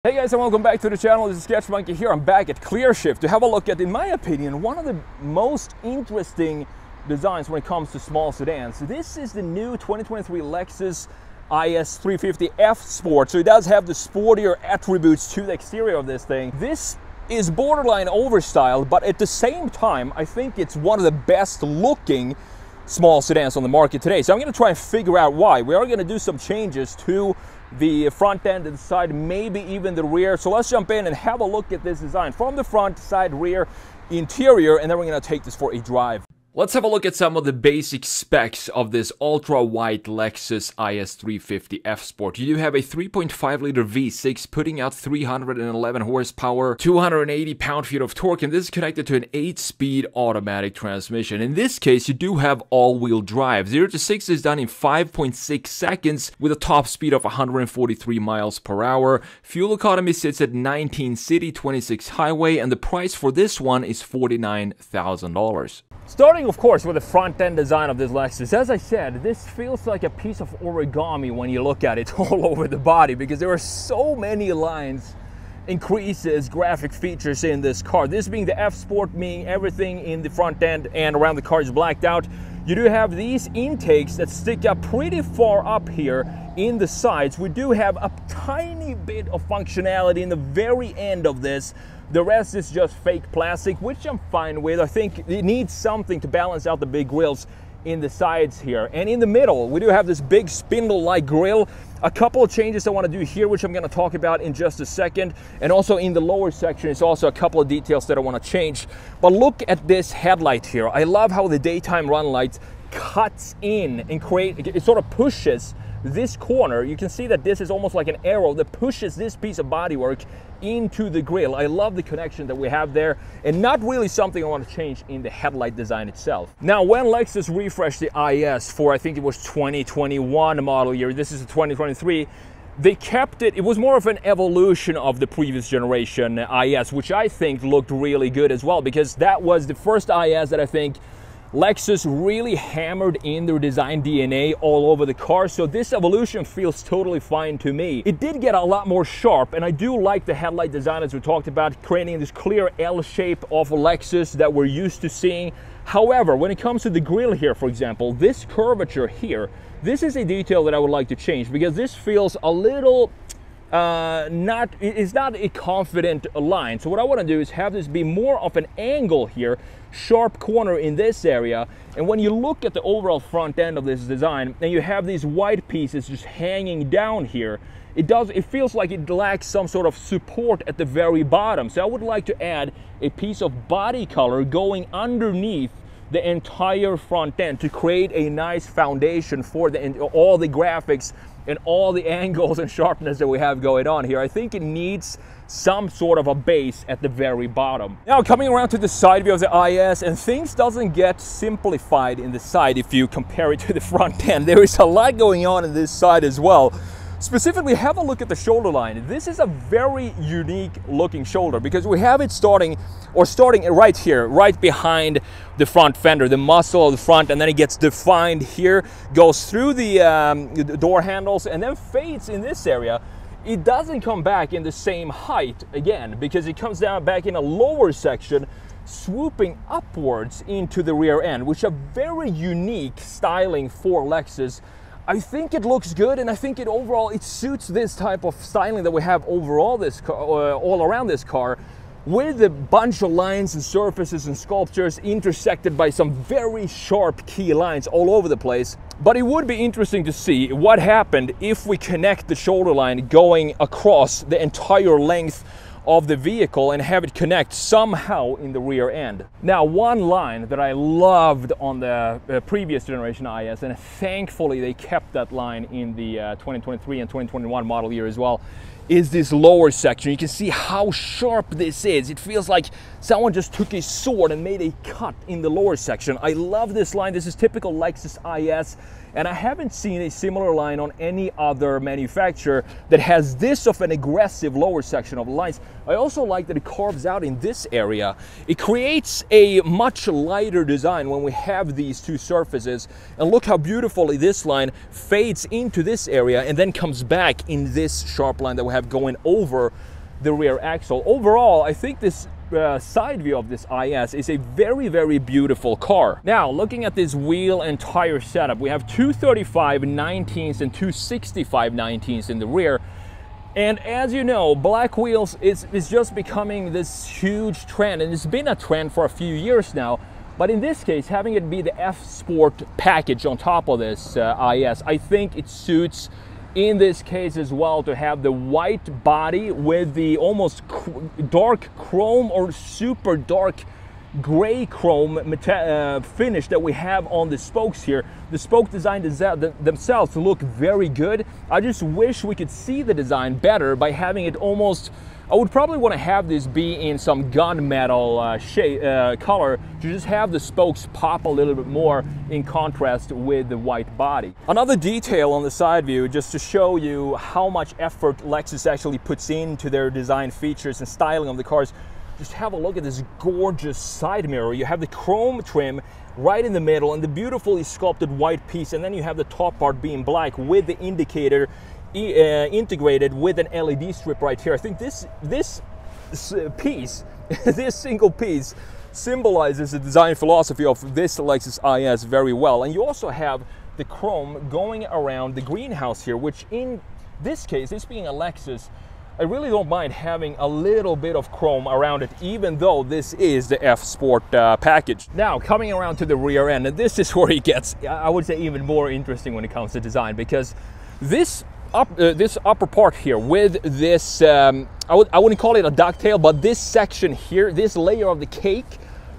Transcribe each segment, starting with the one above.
Hey guys, and welcome back to the channel. This is TheSketchMonkey here. I'm back at ClearShift to have a look at, in my opinion, one of the most interesting designs when it comes to small sedans. This is the new 2023 Lexus IS 350 F Sport. So it does have the sportier attributes to the exterior of this thing. This is borderline overstyled, but at the same time, I think it's one of the best looking small sedans on the market today. So I'm going to try and figure out why. We are going to do some changes to the front end and the side, maybe even the rear. So let's jump in and have a look at this design from the front, side, rear, interior, and then we're going to take this for a drive. Let's have a look at some of the basic specs of this ultra-wide Lexus IS 350 F Sport. You do have a 3.5 liter V6 putting out 311 horsepower, 280 pound-feet of torque, and this is connected to an 8-speed automatic transmission. In this case, you do have all-wheel drive. 0 to 60 is done in 5.6 seconds with a top speed of 143 miles per hour. Fuel economy sits at 19 city, 26 highway, and the price for this one is $49,000. Starting, of course, with the front-end design of this Lexus. As I said, this feels like a piece of origami when you look at it all over the body, because there are so many lines, increases, graphic features in this car. This being the F Sport, meaning everything in the front end and around the car is blacked out. You do have these intakes that stick up pretty far up here in the sides. We do have a tiny bit of functionality in the very end of this. The rest is just fake plastic, which I'm fine with. I think it needs something to balance out the big grills in the sides here. And in the middle, we do have this big spindle-like grill. A couple of changes I want to do here, which I'm going to talk about in just a second. And also in the lower section, it's also a couple of details that I want to change. But look at this headlight here. I love how the daytime run light cuts in and it sort of pushes this corner. You can see that this is almost like an arrow that pushes this piece of bodywork into the grille. I love the connection that we have there, and not really something I want to change in the headlight design itself. Now, when Lexus refreshed the IS for, I think it was 2021 model year, this is a 2023, they kept it. It was more of an evolution of the previous generation IS, which I think looked really good as well, because that was the first IS that I think Lexus really hammered in their design DNA all over the car, so this evolution feels totally fine to me. It did get a lot more sharp, and I do like the headlight design, as we talked about, creating this clear L shape of Lexus that we're used to seeing. However, when it comes to the grille here, for example, this curvature here, this is a detail that I would like to change, because this feels a little it's not a confident line. So what I want to do is have this be more of an angle here, sharp corner in this area. And when you look at the overall front end of this design, and you have these white pieces just hanging down here, it feels like it lacks some sort of support at the very bottom. So I would like to add a piece of body color going underneath the entire front end to create a nice foundation for all the graphics and all the angles and sharpness that we have going on here. I think it needs some sort of a base at the very bottom. Now, coming around to the side view of the IS, and things doesn't get simplified in the side if you compare it to the front end. There is a lot going on in this side as well. Specifically, have a look at the shoulder line. This is a very unique looking shoulder, because we have it starting right here, right behind the front fender, the muzzle of the front, and then it gets defined here, goes through the door handles, and then fades in this area. It doesn't come back in the same height again, because it comes down back in a lower section, swooping upwards into the rear end, which is a very unique styling for Lexus. I think it looks good, and I think it suits this type of styling that we have overall this car, all around this car, with a bunch of lines and surfaces and sculptures intersected by some very sharp key lines all over the place. But it would be interesting to see what happened if we connect the shoulder line going across the entire length of the vehicle and have it connect somehow in the rear end. Now, one line that I loved on the previous generation IS, and thankfully they kept that line in the 2023 and 2021 model year as well, is this lower section. You can see how sharp this is. It feels like someone just took a sword and made a cut in the lower section. I love this line. This is typical Lexus IS. and I haven't seen a similar line on any other manufacturer that has this of an aggressive lower section of the lines. I also like that it carves out in this area. It creates a much lighter design when we have these two surfaces, and look how beautifully this line fades into this area and then comes back in this sharp line that we have going over the rear axle. Overall, I think this side view of this IS is a very, very beautiful car. Now, looking at this wheel and tire setup, we have 235 19s and 265 19s in the rear. And as you know, black wheels is just becoming this huge trend, and it's been a trend for a few years now. But in this case, having it be the F Sport package on top of this IS, I think it suits in this case as well to have the white body with the almost dark chrome or super dark gray chrome finish that we have on the spokes here. The spoke design themselves look very good. I just wish we could see the design better by having it almost, I would probably want to have this be in some gunmetal color to just have the spokes pop a little bit more in contrast with the white body. Another detail on the side view, just to show you how much effort Lexus actually puts into their design features and styling of the cars. Just have a look at this gorgeous side mirror. You have the chrome trim right in the middle and the beautifully sculpted white piece, and then you have the top part being black with the indicator integrated with an LED strip right here. I think this piece, this single piece, symbolizes the design philosophy of this Lexus IS very well. And you also have the chrome going around the greenhouse here, which in this case, this being a Lexus, I really don't mind having a little bit of chrome around it, even though this is the F Sport package. Now, coming around to the rear end, and this is where it gets, I would say, even more interesting when it comes to design, because this upper part here with this, I wouldn't call it a ducktail, but this section here, this layer of the cake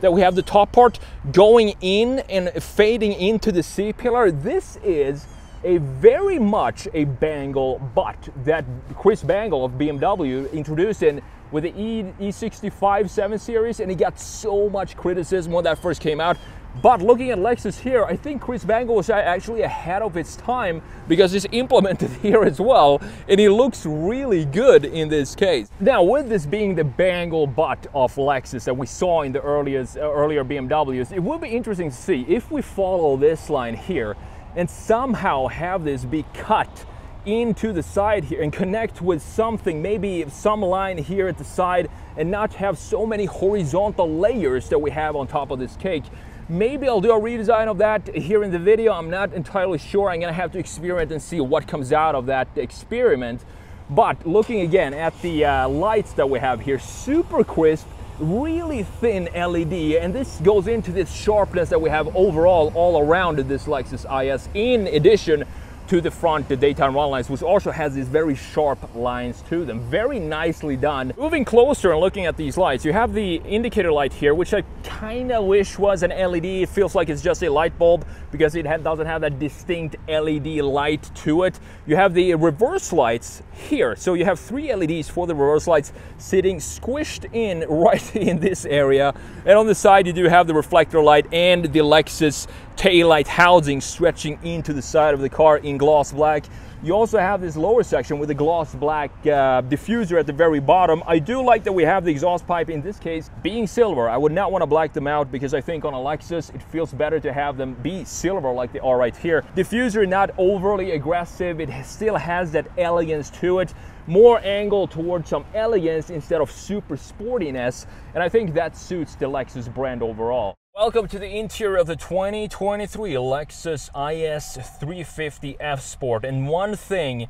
that we have the top part going in and fading into the C-pillar, this is a very much a bangle butt that Chris Bangle of BMW introduced in with the E65 7 Series, and he got so much criticism when that first came out. But looking at Lexus here, I think Chris Bangle was actually ahead of its time because it's implemented here as well, and it looks really good in this case. Now, with this being the bangle butt of Lexus that we saw in the earlier BMWs, it will be interesting to see if we follow this line here and somehow have this be cut into the side here and connect with something, maybe some line here at the side, and not have so many horizontal layers that we have on top of this cake. Maybe I'll do a redesign of that here in the video. I'm not entirely sure. I'm gonna have to experiment and see what comes out of that experiment. But looking again at the lights that we have here, super crisp, really thin LED, and this goes into this sharpness that we have overall all around this Lexus IS, in addition to the front, the daytime run lines, which also has these very sharp lines to them. Very nicely done. Moving closer and looking at these lights, you have the indicator light here, which I kind of wish was an LED. It feels like it's just a light bulb because it doesn't have that distinct LED light to it. You have the reverse lights here. So you have 3 LEDs for the reverse lights sitting squished in right in this area. And on the side, you do have the reflector light and the Lexus taillight housing stretching into the side of the car in gloss black. You also have this lower section with the gloss black diffuser at the very bottom. I do like that we have the exhaust pipe, in this case, being silver. I would not want to black them out because I think on a Lexus, it feels better to have them be silver like they are right here. Diffuser not overly aggressive. It still has that elegance to it. More angle towards some elegance instead of super sportiness. And I think that suits the Lexus brand overall. Welcome to the interior of the 2023 Lexus IS 350 F Sport. And one thing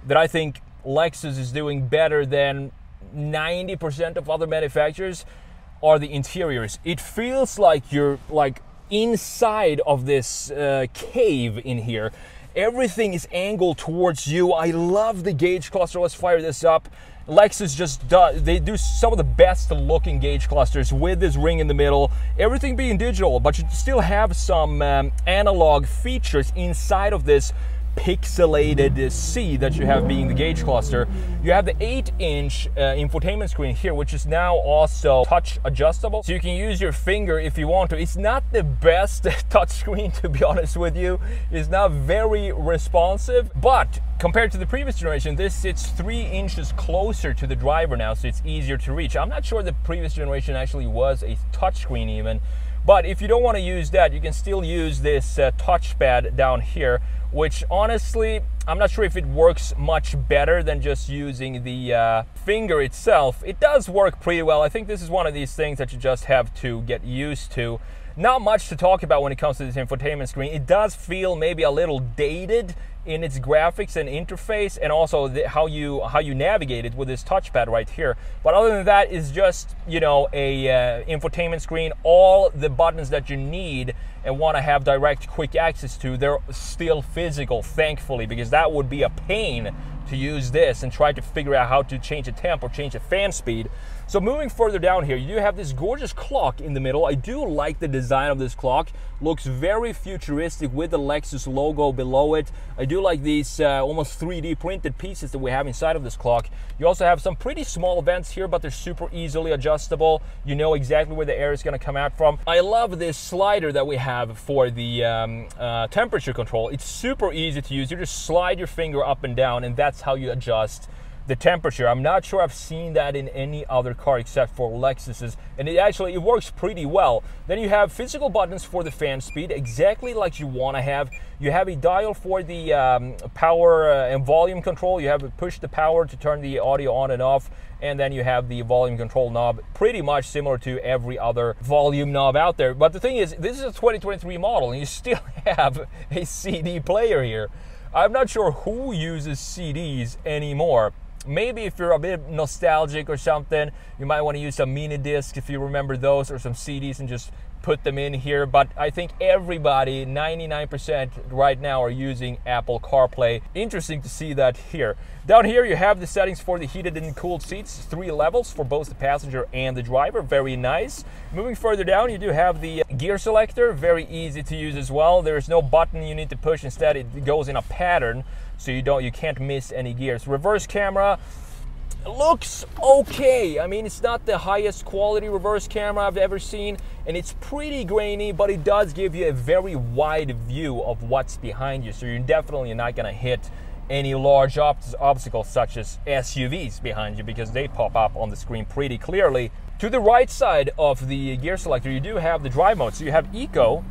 that I think Lexus is doing better than 90% of other manufacturers are the interiors. It feels like you're like inside of this cave in here. Everything is angled towards you. I love the gauge cluster. Let's fire this up. Lexus just does, they do some of the best looking gauge clusters with this ring in the middle, everything being digital, but you still have some analog features inside of this pixelated sea that you have being the gauge cluster. You have the 8-inch infotainment screen here, which is now also touch adjustable, so you can use your finger if you want to. It's not the best touch screen, to be honest with you. It's not very responsive, but compared to the previous generation, this sits 3 inches closer to the driver now, so it's easier to reach. I'm not sure the previous generation actually was a touchscreen even, but if you don't want to use that, you can still use this touchpad down here, which honestly, I'm not sure if it works much better than just using the finger itself. It does work pretty well. I think this is one of these things that you just have to get used to. Not much to talk about when it comes to this infotainment screen. It does feel maybe a little dated in its graphics and interface, and also how you navigate it with this touchpad right here. But other than that, it's just, you know, a infotainment screen. All the buttons that you need and want to have direct quick access to, they're still physical, thankfully, because that would be a pain to use this and try to figure out how to change the temp or change the fan speed. So moving further down here, you do have this gorgeous clock in the middle. I do like the design of this clock. Looks very futuristic with the Lexus logo below it. I do like these almost 3D printed pieces that we have inside of this clock. You also have some pretty small vents here, but they're super easily adjustable. You know exactly where the air is going to come out from. I love this slider that we have for the temperature control. It's super easy to use. You just slide your finger up and down, and that's how you adjust the temperature. I'm not sure I've seen that in any other car except for Lexus's, and it works pretty well. Then you have physical buttons for the fan speed, exactly like you want to have. You have a dial for the power and volume control. You have to push the power to turn the audio on and off, and then you have the volume control knob, pretty much similar to every other volume knob out there. But the thing is, this is a 2023 model, and you still have a CD player here. I'm not sure who uses CDs anymore. Maybe if you're a bit nostalgic or something, you might want to use some mini discs if you remember those, or some CDs, and just put them in here. But I think everybody, 99% right now, are using Apple CarPlay. Interesting to see that here. Down here you have the settings for the heated and cooled seats, 3 levels for both the passenger and the driver. Very nice. Moving further down, you do have the gear selector, very easy to use as well. There is no button you need to push. Instead, it goes in a pattern, so you can't miss any gears. Reverse camera looks okay. I mean, it's not the highest quality reverse camera I've ever seen, and it's pretty grainy, but it does give you a very wide view of what's behind you, so you're definitely not going to hit any large obstacles such as SUVs behind you, because they pop up on the screen pretty clearly. To the right side of the gear selector, you do have the drive mode. So you have Eco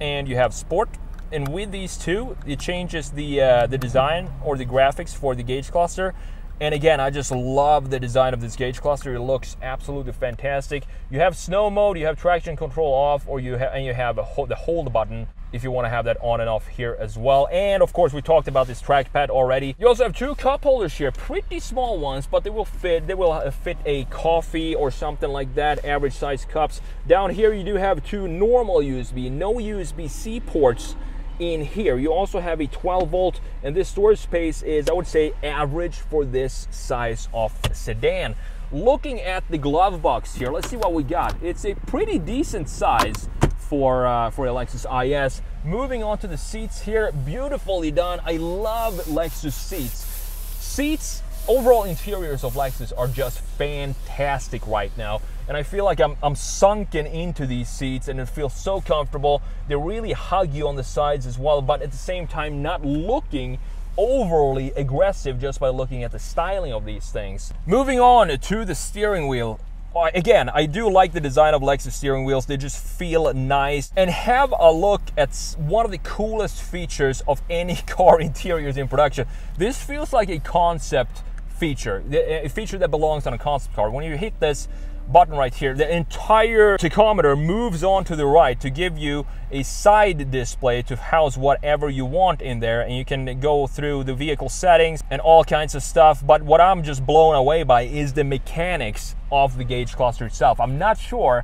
and you have Sport. And with these two, it changes the design or the graphics for the gauge cluster. And again, I just love the design of this gauge cluster. It looks absolutely fantastic. You have snow mode, you have traction control off, or you have the hold button if you want to have that on and off here as well. And of course, we talked about this trackpad already. You also have 2 cup holders here, pretty small ones, but they will fit a coffee or something like that, average size cups. Down here, you do have 2 normal USB, no USB-C ports in here. You also have a 12-volt, and this storage space is, I would say, average for this size of sedan. Looking at the glove box here, let's see what we got. It's a pretty decent size for a Lexus IS. Moving on to the seats here, beautifully done. I love Lexus seats. Overall interiors of Lexus are just fantastic right now, and I feel like I'm sunken into these seats, and it feels so comfortable. They really hug you on the sides as well, but at the same time not looking overly aggressive just by looking at the styling of these things. Moving on to the steering wheel. Again, I do like the design of Lexus steering wheels. They just feel nice. And have a look at one of the coolest features of any car interiors in production. This feels like a concept feature, a feature that belongs on a concept car. When you hit this button right here, the entire tachometer moves on to the right to give you a side display to house whatever you want in there, and you can go through the vehicle settings and all kinds of stuff. But what I'm just blown away by is the mechanics of the gauge cluster itself. I'm not sure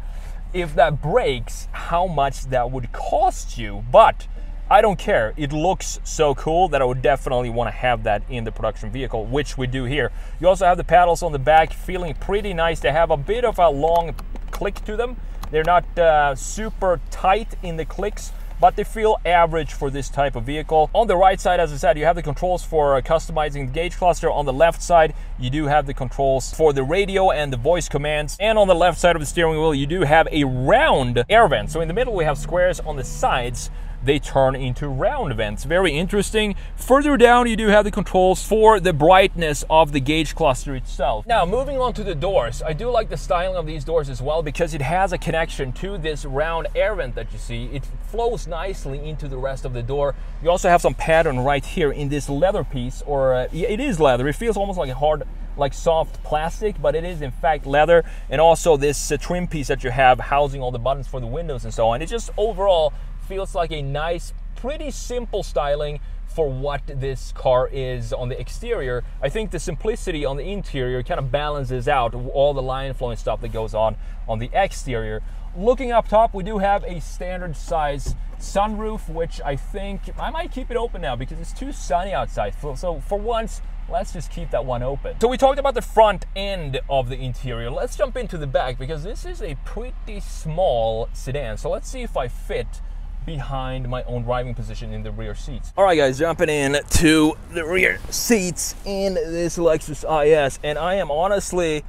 if that breaks, how much that would cost you, but I don't care. It looks so cool that I would definitely want to have that in the production vehicle, which we do here. You also have the paddles on the back, feeling pretty nice. They have a bit of a long click to them. They're not super tight in the clicks, but they feel average for this type of vehicle. On the right side, as I said, you have the controls for customizing the gauge cluster. On the left side, you do have the controls for the radio and the voice commands. And on the left side of the steering wheel, you do have a round air vent. So in the middle, we have squares. On the sides, they turn into round vents. Very interesting. Further down, you do have the controls for the brightness of the gauge cluster itself. Now, moving on to the doors. I do like the styling of these doors as well because it has a connection to this round air vent that you see. It flows nicely into the rest of the door. You also have some pattern right here in this leather piece, or it is leather. It feels almost like a hard, like soft plastic, but it is in fact leather. And also this trim piece that you have housing all the buttons for the windows and so on. It just overall feels like a nice, pretty simple styling for what this car is on the exterior. I think the simplicity on the interior kind of balances out all the line flowing stuff that goes on the exterior. Looking up top, we do have a standard size sunroof, which I think I might keep it open now because it's too sunny outside. So for once, let's just keep that one open. So we talked about the front end of the interior. Let's jump into the back because this is a pretty small sedan. So let's see if I fit behind my own driving position in the rear seats. All right, guys, jumping in to the rear seats in this Lexus IS, and I am honestly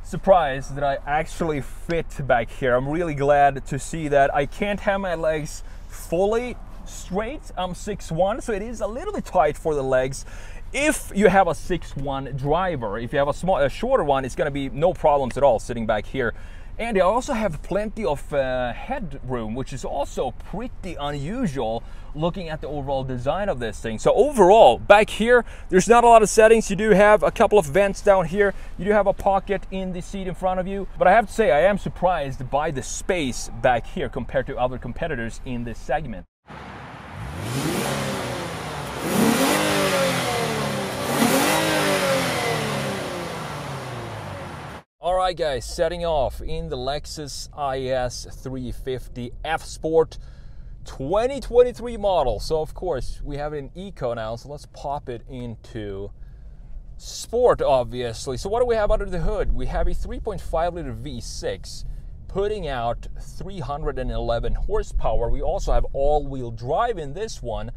surprised that I actually fit back here. I'm really glad to see that. I can't have my legs fully straight. I'm 6'1", so it is a little bit tight for the legs. If you have a 6'1" driver, if you have a shorter one, it's gonna be no problems at all sitting back here. And they also have plenty of headroom, which is also pretty unusual looking at the overall design of this thing. So overall, back here, there's not a lot of settings. You do have a couple of vents down here. You do have a pocket in the seat in front of you. But I have to say, I am surprised by the space back here compared to other competitors in this segment. All right, guys, setting off in the Lexus IS 350 F Sport 2023 model. So of course we have it in Eco now, so let's pop it into Sport, obviously. So what do we have under the hood? We have a 3.5 liter V6 putting out 311 horsepower. We also have all-wheel drive in this one,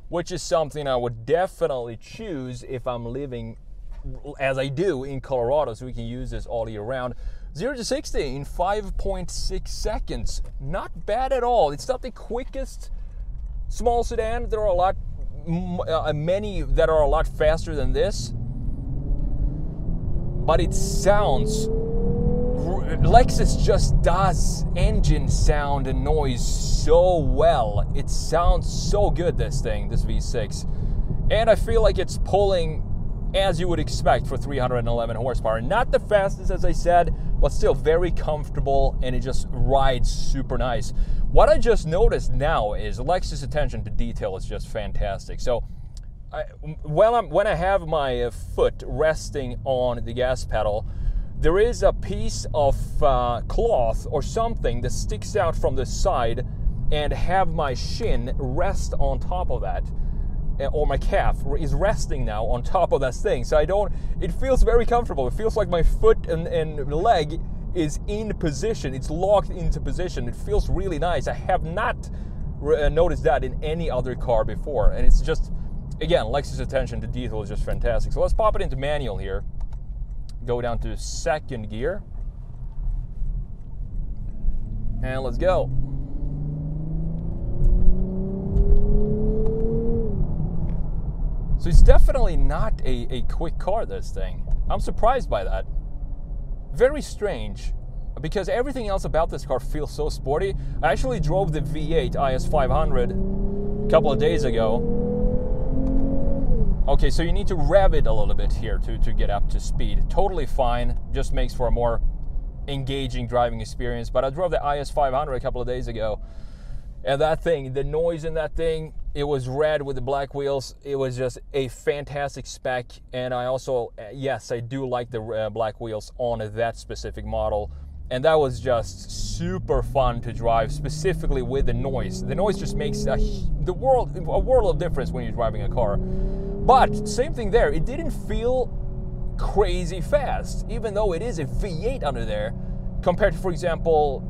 which is something I would definitely choose if I'm living as I do in Colorado, so we can use this all year round. 0 to 60 in 5.6 seconds. Not bad at all. It's not the quickest small sedan. There are a lot, many that are a lot faster than this. But it sounds, Lexus just does engine sound and noise so well. It sounds so good, this thing, this V6. And I feel like it's pulling as you would expect for 311 horsepower. Not the fastest, as I said, but still very comfortable, and it just rides super nice. What I just noticed now is Lexus' attention to detail is just fantastic. So when I have my foot resting on the gas pedal, there is a piece of cloth or something that sticks out from the side, and have my shin rest on top of that. Or my calf is resting now on top of that thing. So it feels very comfortable. It feels like my foot and leg is in position. It's locked into position. It feels really nice. I have not noticed that in any other car before. And it's just, again, Lexus' attention to detail is just fantastic. So let's pop it into manual here. Go down to second gear. And let's go. So it's definitely not a quick car, this thing. I'm surprised by that. Very strange, because everything else about this car feels so sporty. I actually drove the V8 IS 500 a couple of days ago. Okay, so you need to rev it a little bit here to get up to speed. Totally fine, just makes for a more engaging driving experience. But I drove the IS 500 a couple of days ago, and that thing, the noise in that thing, it was red with the black wheels. It was just a fantastic spec. And I also, yes, I do like the black wheels on that specific model. And that was just super fun to drive, specifically with the noise. The noise just makes a world of difference when you're driving a car. But same thing there, it didn't feel crazy fast. Even though it is a V8 under there, compared to, for example,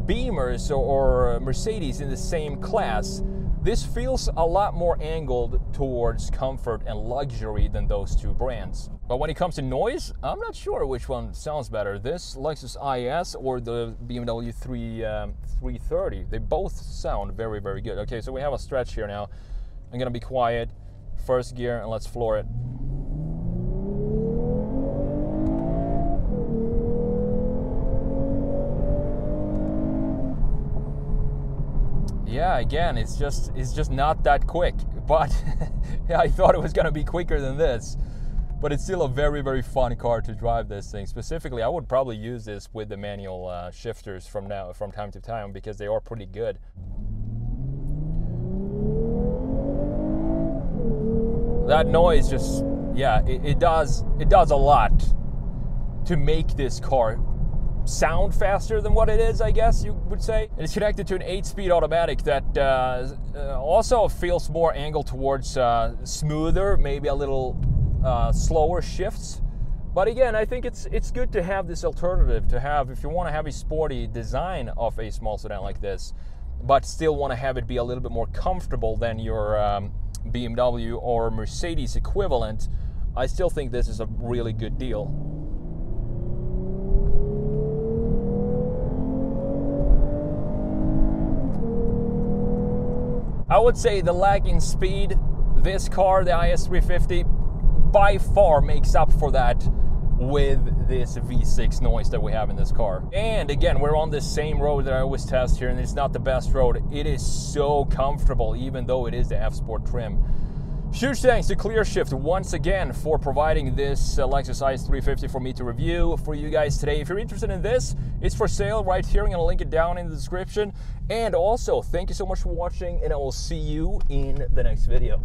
Beamers or Mercedes in the same class. This feels a lot more angled towards comfort and luxury than those two brands. But when it comes to noise, I'm not sure which one sounds better, this Lexus IS or the BMW 330. They both sound very, very good. Okay, so we have a stretch here now. I'm gonna be quiet, first gear, and let's floor it. Yeah, again, it's just not that quick, but I thought it was gonna be quicker than this. But it's still a very, very fun car to drive this thing. Specifically, I would probably use this with the manual shifters from time to time, because they are pretty good. That noise just, yeah, it does a lot to make this car sound faster than what it is, I guess you would say. And it's connected to an 8-speed automatic that also feels more angled towards smoother, maybe a little slower shifts. But again, I think it's good to have this alternative to have if you want to have a sporty design of a small sedan like this, but still want to have it be a little bit more comfortable than your BMW or Mercedes equivalent. I still think this is a really good deal. I would say the lag in speed, this car, the IS350, by far makes up for that with this V6 noise that we have in this car. And again, we're on this same road that I always test here, and it's not the best road. It is so comfortable, even though it is the F-Sport trim. Huge thanks to ClearShift once again for providing this Lexus IS350 for me to review for you guys today. If you're interested in this, it's for sale right here. I'm going to link it down in the description. And also, thank you so much for watching, and I will see you in the next video.